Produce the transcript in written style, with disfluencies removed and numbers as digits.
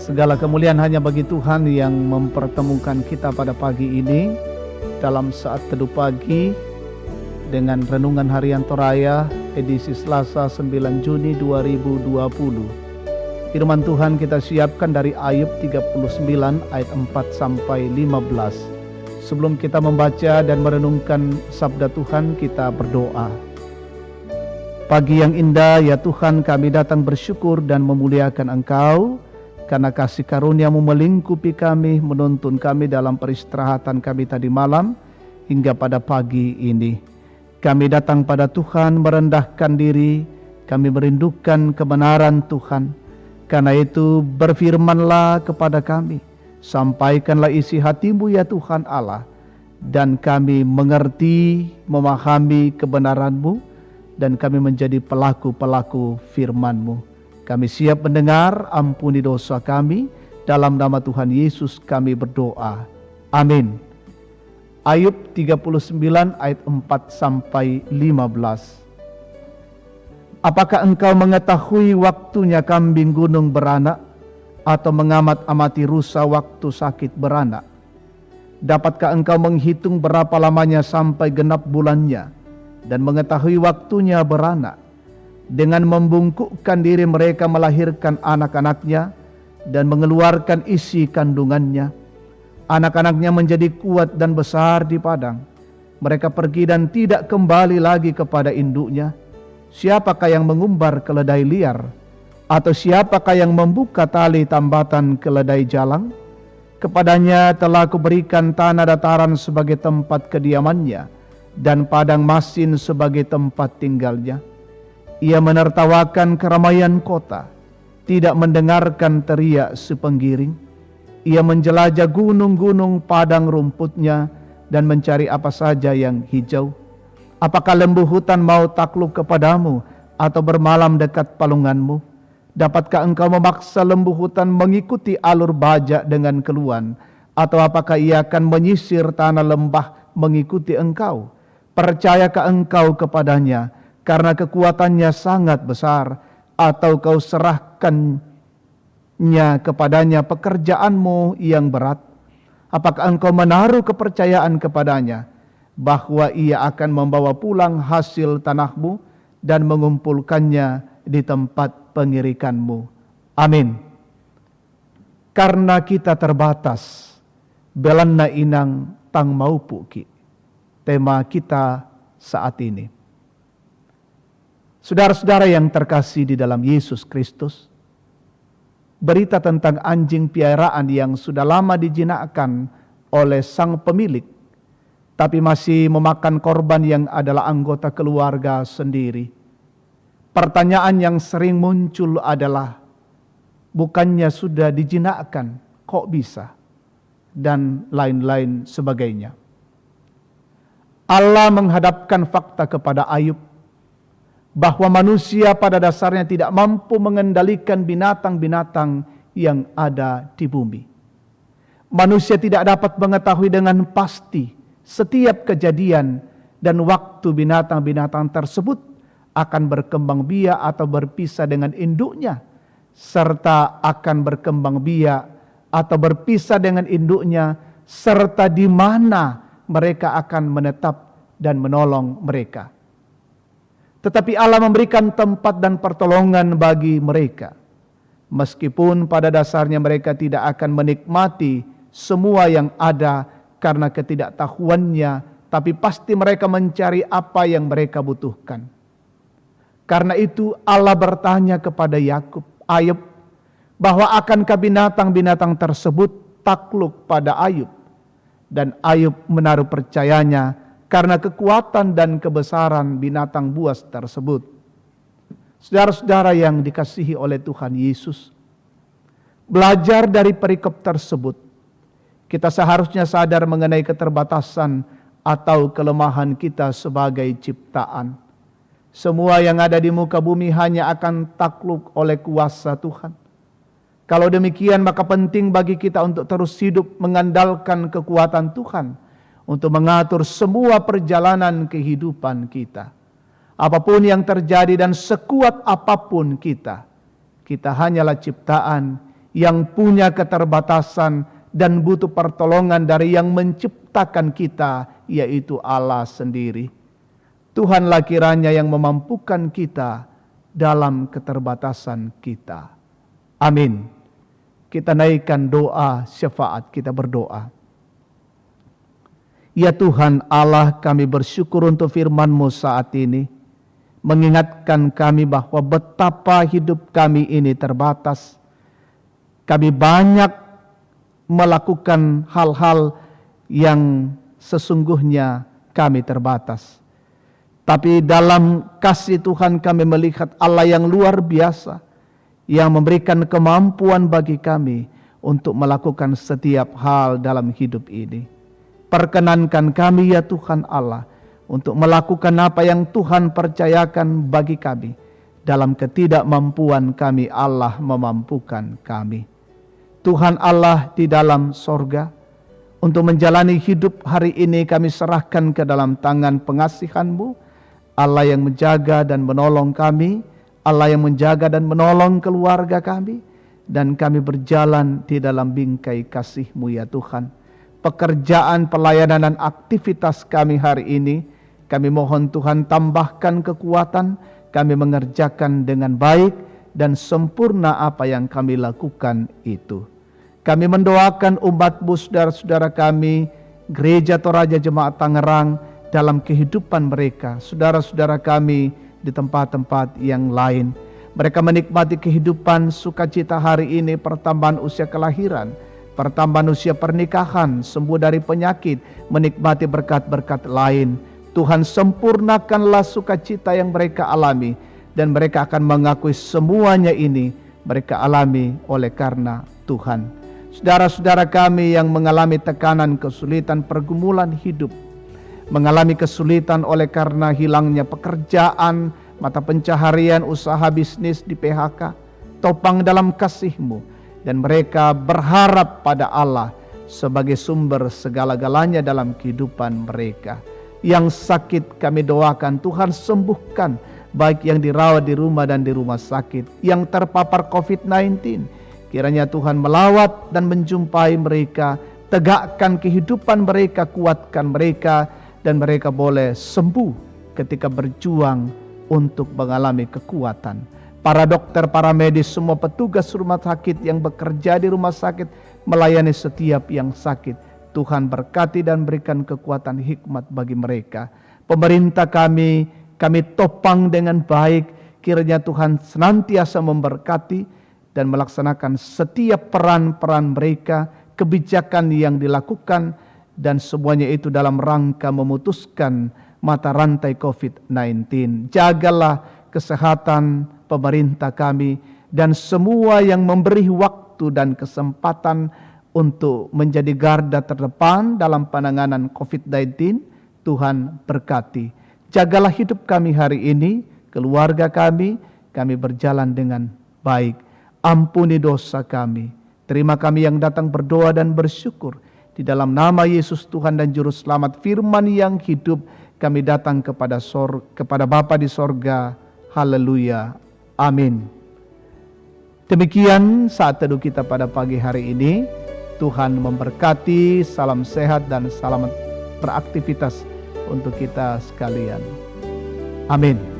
Segala kemuliaan hanya bagi Tuhan yang mempertemukan kita pada pagi ini dalam saat teduh pagi dengan renungan harian Toraya edisi Selasa 9 Juni 2020. Firman Tuhan kita siapkan dari Ayub 39 ayat 4 sampai 15. Sebelum kita membaca dan merenungkan sabda Tuhan, kita berdoa. Pagi yang indah ya Tuhan, kami datang bersyukur dan memuliakan Engkau karena kasih karunia-Mu melingkupi kami, menuntun kami dalam peristirahatan kami tadi malam hingga pada pagi ini. Kami datang pada Tuhan merendahkan diri, kami merindukan kebenaran Tuhan. Karena itu berfirmanlah kepada kami, sampaikanlah isi hati-Mu ya Tuhan Allah, dan kami mengerti, memahami kebenaran-Mu, dan kami menjadi pelaku-pelaku firman-Mu. Kami siap mendengar, ampuni dosa kami, dalam nama Tuhan Yesus kami berdoa. Amin. Ayub 39 ayat 4 sampai 15. Apakah engkau mengetahui waktunya kambing gunung beranak, atau mengamat-amati rusa waktu sakit beranak? Dapatkah engkau menghitung berapa lamanya sampai genap bulannya, dan mengetahui waktunya beranak? Dengan membungkukkan diri mereka melahirkan anak-anaknya, dan mengeluarkan isi kandungannya. Anak-anaknya menjadi kuat dan besar di padang. Mereka pergi dan tidak kembali lagi kepada induknya. Siapakah yang mengumbar keledai liar? Atau siapakah yang membuka tali tambatan keledai jalang? Kepadanya telah kuberikan tanah dataran sebagai tempat kediamannya, dan padang masin sebagai tempat tinggalnya. Ia menertawakan keramaian kota, tidak mendengarkan teriak si penggiring. Ia menjelajah gunung-gunung padang rumputnya, dan mencari apa saja yang hijau. Apakah lembu hutan mau takluk kepadamu, atau bermalam dekat palunganmu? Dapatkah engkau memaksa lembu hutan mengikuti alur bajak dengan keluhan? Atau apakah ia akan menyisir tanah lembah mengikuti engkau? Percayakah engkau kepadanya, karena kekuatannya sangat besar? Atau kau serahkannya kepadanya pekerjaanmu yang berat? Apakah engkau menaruh kepercayaan kepadanya, bahwa ia akan membawa pulang hasil tanahmu dan mengumpulkannya di tempat pengirikanmu? Amin. Karena kita terbatas, belanna inang tang maupu ki. Tema kita saat ini. Saudara-saudara yang terkasih di dalam Yesus Kristus, berita tentang anjing piaraan yang sudah lama dijinakkan oleh sang pemilik, tapi masih memakan korban yang adalah anggota keluarga sendiri. Pertanyaan yang sering muncul adalah, bukannya sudah dijinakkan, kok bisa? Dan lain-lain sebagainya. Allah menghadapkan fakta kepada Ayub, bahwa manusia pada dasarnya tidak mampu mengendalikan binatang-binatang yang ada di bumi. Manusia tidak dapat mengetahui dengan pasti setiap kejadian dan waktu binatang-binatang tersebut akan berkembang biak atau berpisah dengan induknya, serta akan berkembang biak atau berpisah dengan induknya, serta di mana mereka akan menetap dan menolong mereka. Tetapi Allah memberikan tempat dan pertolongan bagi mereka, meskipun pada dasarnya mereka tidak akan menikmati semua yang ada karena ketidaktahuannya, tapi pasti mereka mencari apa yang mereka butuhkan. Karena itu Allah bertanya kepada Ayub, bahwa akankah binatang-binatang tersebut takluk pada Ayub? Dan Ayub menaruh percayanya karena kekuatan dan kebesaran binatang buas tersebut. Saudara-saudara yang dikasihi oleh Tuhan Yesus, belajar dari perikop tersebut, kita seharusnya sadar mengenai keterbatasan atau kelemahan kita sebagai ciptaan. Semua yang ada di muka bumi hanya akan takluk oleh kuasa Tuhan. Kalau demikian, maka penting bagi kita untuk terus hidup mengandalkan kekuatan Tuhan untuk mengatur semua perjalanan kehidupan kita. Apapun yang terjadi dan sekuat apapun kita hanyalah ciptaan yang punya keterbatasan dan butuh pertolongan dari yang menciptakan kita, yaitu Allah sendiri. Tuhanlah kiranya yang memampukan kita dalam keterbatasan kita. Amin. Kita naikkan doa syafaat, kita berdoa. Ya Tuhan Allah, kami bersyukur untuk firman-Mu saat ini, mengingatkan kami bahwa betapa hidup kami ini terbatas. Kami banyak melakukan hal-hal yang sesungguhnya kami terbatas. Tapi dalam kasih Tuhan kami melihat Allah yang luar biasa, yang memberikan kemampuan bagi kami untuk melakukan setiap hal dalam hidup ini. Perkenankan kami ya Tuhan Allah untuk melakukan apa yang Tuhan percayakan bagi kami. Dalam ketidakmampuan kami, Allah memampukan kami. Tuhan Allah di dalam sorga, untuk menjalani hidup hari ini kami serahkan ke dalam tangan pengasihan-Mu. Allah yang menjaga dan menolong kami, Allah yang menjaga dan menolong keluarga kami, dan kami berjalan di dalam bingkai kasih-Mu ya Tuhan. Pekerjaan, pelayanan, dan aktivitas kami hari ini, kami mohon Tuhan tambahkan kekuatan, kami mengerjakan dengan baik dan sempurna apa yang kami lakukan itu. Kami mendoakan umat-Mu, saudara-saudara kami, Gereja Toraja Jemaat Tangerang, dalam kehidupan mereka, saudara-saudara kami di tempat-tempat yang lain. Mereka menikmati kehidupan sukacita hari ini, pertambahan usia kelahiran, pertambahan usia pernikahan, sembuh dari penyakit, menikmati berkat-berkat lain. Tuhan sempurnakanlah sukacita yang mereka alami, dan mereka akan mengakui semuanya ini mereka alami oleh karena Tuhan. Saudara-saudara kami yang mengalami tekanan, kesulitan, pergumulan hidup, mengalami kesulitan oleh karena hilangnya pekerjaan, mata pencaharian, usaha bisnis di PHK, topang dalam kasih-Mu, dan mereka berharap pada Allah sebagai sumber segala-galanya dalam kehidupan mereka. Yang sakit kami doakan Tuhan sembuhkan, baik yang dirawat di rumah dan di rumah sakit, yang terpapar COVID-19, kiranya Tuhan melawat dan menjumpai mereka, tegakkan kehidupan mereka, kuatkan mereka, dan mereka boleh sembuh ketika berjuang untuk mengalami kekuatan. Para dokter, para medis, semua petugas rumah sakit yang bekerja di rumah sakit, melayani setiap yang sakit. Tuhan berkati dan berikan kekuatan hikmat bagi mereka. Pemerintah kami topang dengan baik. Kiranya Tuhan senantiasa memberkati dan melaksanakan setiap peran-peran mereka, kebijakan yang dilakukan, dan semuanya itu dalam rangka memutuskan mata rantai COVID-19. Jagalah kesehatan pemerintah kami dan semua yang memberi waktu dan kesempatan untuk menjadi garda terdepan dalam penanganan COVID-19. Tuhan berkati. Jagalah hidup kami hari ini, keluarga kami berjalan dengan baik. Ampuni dosa kami. Terima kami yang datang berdoa dan bersyukur. Di dalam nama Yesus Tuhan dan Juru Selamat, firman yang hidup, kami datang kepada Bapa di sorga. Haleluya. Amin. Demikian saat teduh kita pada pagi hari ini. Tuhan memberkati, salam sehat dan selamat beraktivitas untuk kita sekalian. Amin.